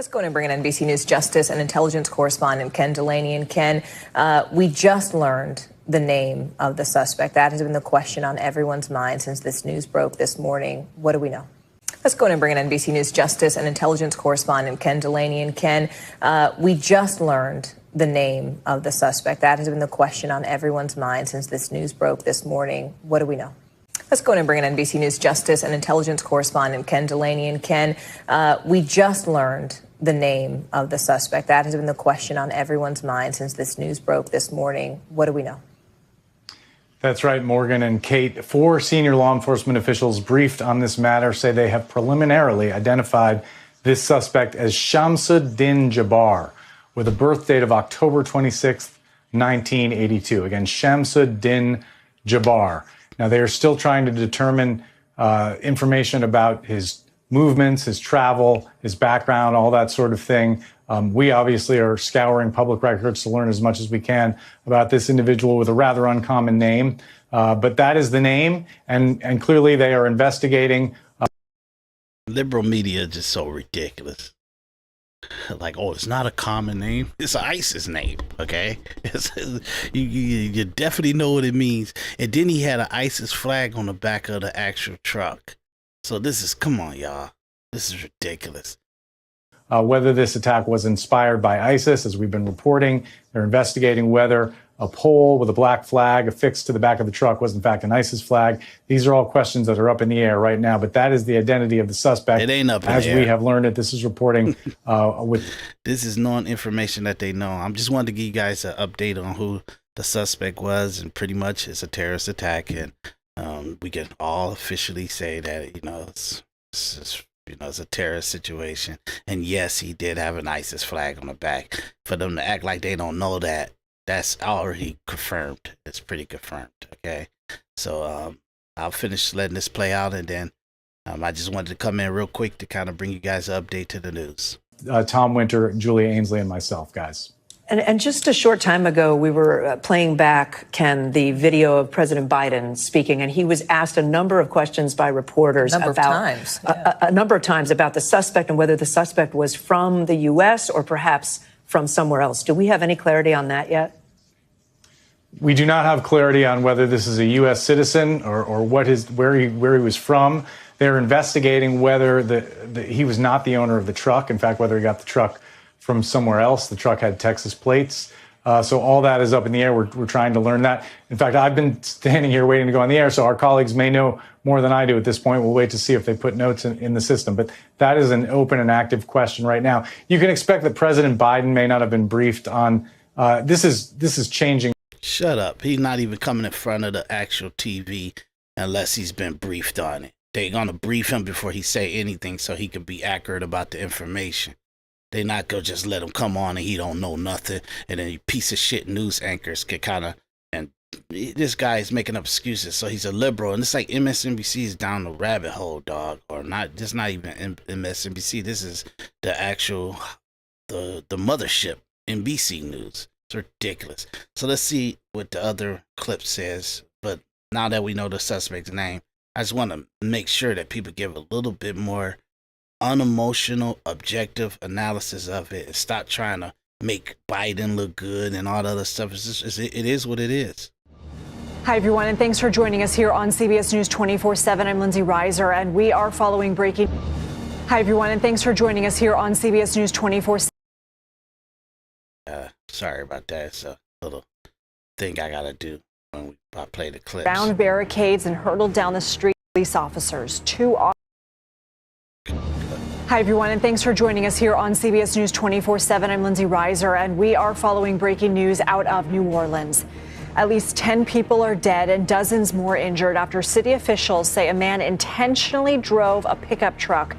Let's go and bring in NBC News Justice and Intelligence correspondent Ken Delaney. And Ken, we just learned the name of the suspect. That has been the question on everyone's mind since this news broke this morning. What do we know? Let's go and bring in NBC News Justice and Intelligence correspondent Ken Delaney. And Ken, we just learned the name of the suspect. That has been the question on everyone's mind since this news broke this morning. What do we know? Let's go and bring in NBC News Justice and Intelligence correspondent Ken Delaney. And Ken, we just learned the name of the suspect. That has been the question on everyone's mind since this news broke this morning. What do we know? That's right, Morgan and Kate. 4 senior law enforcement officials briefed on this matter say they have preliminarily identified this suspect as Shamsuddin Jabbar, with a birth date of October 26th, 1982. Again, Shamsuddin Jabbar. Now, they are still trying to determine information about his movements, his travel, his background, all that sort of thing. We obviously are scouring public records to learn as much as we can about this individual with a rather uncommon name. But that is the name, and clearly they are investigating. Liberal media is just so ridiculous. Like, oh, it's not a common name. It's an ISIS name, okay? You definitely know what it means. And then he had an ISIS flag on the back of the actual truck. So this is, come on, y'all. This is ridiculous. Whether this attack was inspired by ISIS, as we've been reporting, they're investigating whether a pole with a black flag affixed to the back of the truck was in fact an ISIS flag. These are all questions that are up in the air right now, but that is the identity of the suspect. It ain't up in as the air. We have learned it. This is reporting with. This is known information that they know. I'm just wanting to give you guys an update on who the suspect was, and pretty much it's a terrorist attack, and we can all officially say that it's a terrorist situation. And yes, he did have an ISIS flag on the back. For them to act like they don't know that, that's already confirmed. It's pretty confirmed, okay? So I'll finish letting this play out, and then I just wanted to come in real quick to kind of bring you guys an update to the news. Tom Winter, Julia Ainsley, and myself, guys. And just a short time ago, we were playing back, Ken, the video of President Biden speaking, and he was asked a number of questions by reporters a number of times about the suspect and whether the suspect was from the U.S. or perhaps from somewhere else. Do we have any clarity on that yet? We do not have clarity on whether this is a U.S. citizen or where he was from. They're investigating whether he was not the owner of the truck. In fact, whether he got the truck from somewhere else. The truck had Texas plates. So all that is up in the air. We're trying to learn that. In fact, I've been standing here waiting to go on the air, so our colleagues may know more than I do at this point. We'll wait to see if they put notes in the system. But that is an open and active question right now. You can expect that President Biden may not have been briefed on. This is changing. Shut up. He's not even coming in front of the actual TV unless he's been briefed on it. They're going to brief him before he say anything so he can be accurate about the information. They not go just let him come on and he don't know nothing. And then you piece of shit news anchors get kind of, and this guy is making up excuses. So he's a liberal. And it's like MSNBC is down the rabbit hole, dog. Or not, just not even MSNBC. This is the actual, the mothership, NBC News. It's ridiculous. So let's see what the other clip says. But now that we know the suspect's name, I just want to make sure that people give a little bit more unemotional, objective analysis of it and stop trying to make Biden look good and all the other stuff. It is what it is. Hi, everyone, and thanks for joining us here on CBS News 24/7. I'm Lindsay Reiser, and we are following breaking. Hi, everyone, and thanks for joining us here on CBS News 24/7. Sorry about that. It's a little thing I got to do when I play the clips. Round barricades and hurtled down the street. Police officers, Hi, everyone, and thanks for joining us here on CBS News 24/7. I'm Lindsay Reiser, and we are following breaking news out of New Orleans. At least 10 people are dead and dozens more injured after city officials say a man intentionally drove a pickup truck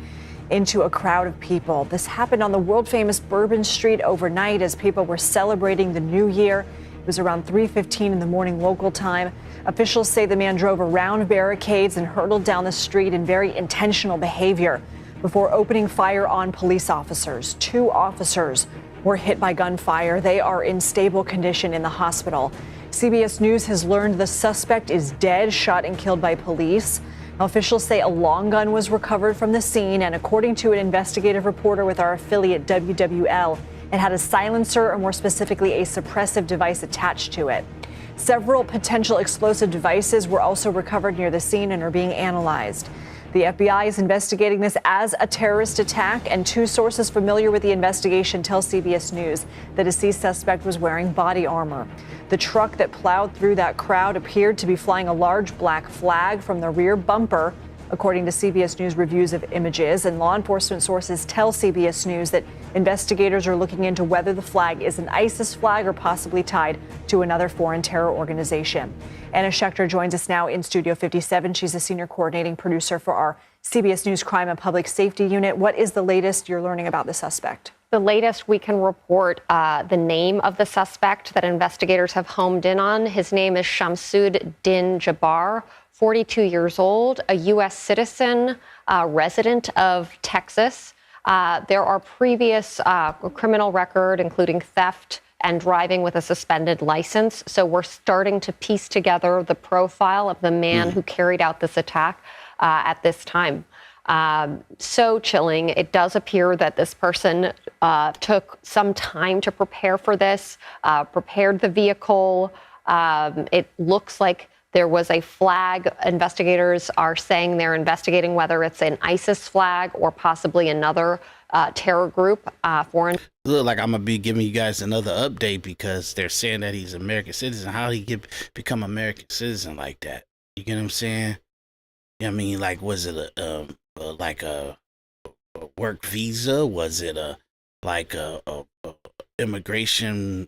into a crowd of people. This happened on the world-famous Bourbon Street overnight as people were celebrating the new year. It was around 3:15 in the morning local time. Officials say the man drove around barricades and hurtled down the street in very intentional behavior before opening fire on police officers. 2 officers were hit by gunfire. They are in stable condition in the hospital. CBS News has learned the suspect is dead, shot and killed by police. Officials say a long gun was recovered from the scene, and according to an investigative reporter with our affiliate WWL, it had a silencer, or more specifically, a suppressive device attached to it. Several potential explosive devices were also recovered near the scene and are being analyzed. The FBI is investigating this as a terrorist attack, and two sources familiar with the investigation tell CBS News the deceased suspect was wearing body armor. The truck that plowed through that crowd appeared to be flying a large black flag from the rear bumper, according to CBS News reviews of images. And law enforcement sources tell CBS News that investigators are looking into whether the flag is an ISIS flag or possibly tied to another foreign terror organization. Anna Schechter joins us now in Studio 57. She's a senior coordinating producer for our CBS News Crime and Public Safety Unit. What is the latest you're learning about the suspect? The latest we can report the name of the suspect that investigators have homed in on. His name is Shamsud Din Jabbar, 42 years old, a U.S. citizen, resident of Texas. There are previous criminal record, including theft and driving with a suspended license. So we're starting to piece together the profile of the man who carried out this attack at this time. So chilling. It does appear that this person took some time to prepare for this, prepared the vehicle. It looks like there was a flag. Investigators are saying they're investigating whether it's an ISIS flag or possibly another terror group. Foreign. Look like I'm gonna be giving you guys another update because they're saying that he's an American citizen. How did he become American citizen like that? You get what I'm saying? I mean, like, was it a work visa? Was it a immigration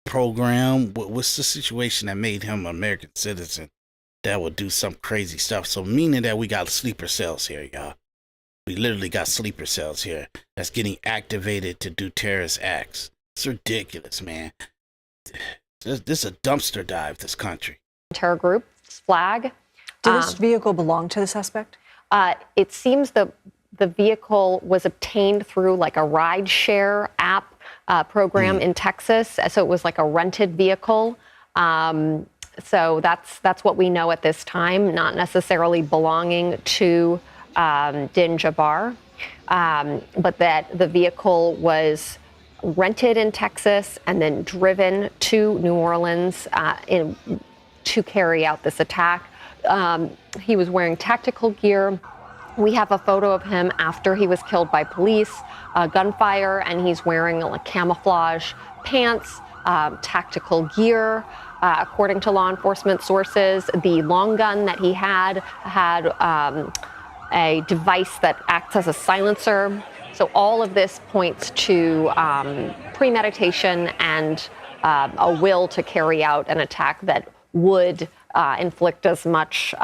program? What's the situation that made him an American citizen that would do some crazy stuff? So meaning that we got sleeper cells here, y'all. We literally got sleeper cells here that's getting activated to do terrorist acts. It's ridiculous, man. This is a dumpster dive, this country. Terror group's flag. Did this vehicle belong to the suspect? It seems the vehicle was obtained through like a ride-share app program in Texas. So it was like a rented vehicle. So that's what we know at this time, not necessarily belonging to Din Jabbar, but that the vehicle was rented in Texas and then driven to New Orleans to carry out this attack. He was wearing tactical gear. We have a photo of him after he was killed by police, gunfire, and he's wearing like camouflage pants, tactical gear. According to law enforcement sources, the long gun that he had a device that acts as a silencer. So all of this points to premeditation and a will to carry out an attack that would inflict as much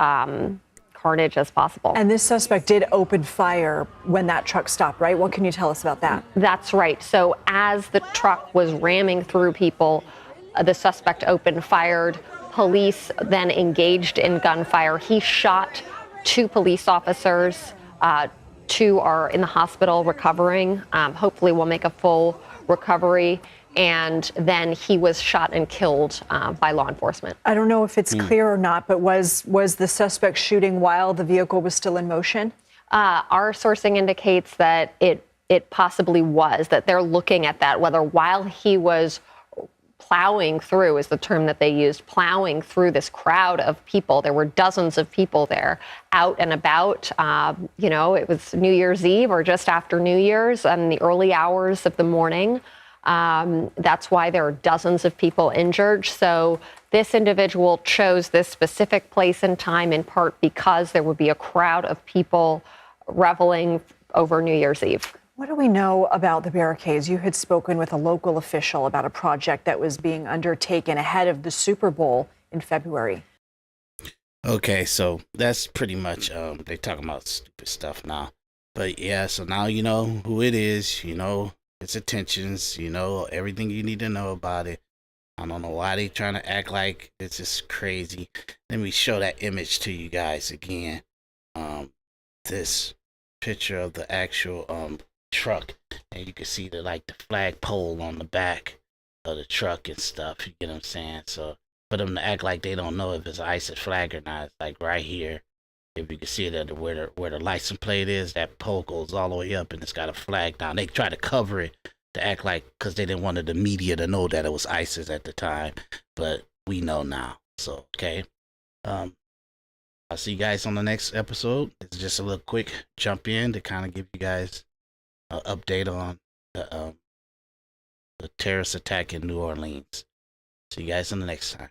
carnage as possible. And this suspect did open fire when that truck stopped, right? What can you tell us about that? That's right. So as the truck was ramming through people, the suspect opened fired. Police then engaged in gunfire. He shot two police officers. Two are in the hospital recovering. Hopefully we'll make a full recovery. And then he was shot and killed by law enforcement. I don't know if it's clear or not, but was the suspect shooting while the vehicle was still in motion? Our sourcing indicates that it possibly was, that they're looking at that, whether while he was plowing through is the term that they used, plowing through this crowd of people. There were dozens of people there out and about. It was New Year's Eve or just after New Year's in the early hours of the morning. That's why there are dozens of people injured. So this individual chose this specific place and time in part because there would be a crowd of people reveling over New Year's Eve. What do we know about the barricades? You had spoken with a local official about a project that was being undertaken ahead of the Super Bowl in February. Okay, so that's pretty much, they talking about stupid stuff now. But yeah, so now you know who it is, you know its intentions, you know everything you need to know about it. I don't know why they trying to act like it's just crazy. Let me show that image to you guys again. This picture of the actual truck, and you can see the flagpole on the back of the truck and stuff. You get what I'm saying? So for them to act like they don't know if it's an ISIS flag or not, it's like right here. If you can see that where the license plate is, that pole goes all the way up and it's got a flag down. They try to cover it to act like, because they didn't want the media to know that it was ISIS at the time, but we know now. So, okay. I'll see you guys on the next episode. It's just a little quick jump in to kind of give you guys an update on the terrorist attack in New Orleans. See you guys on the next time.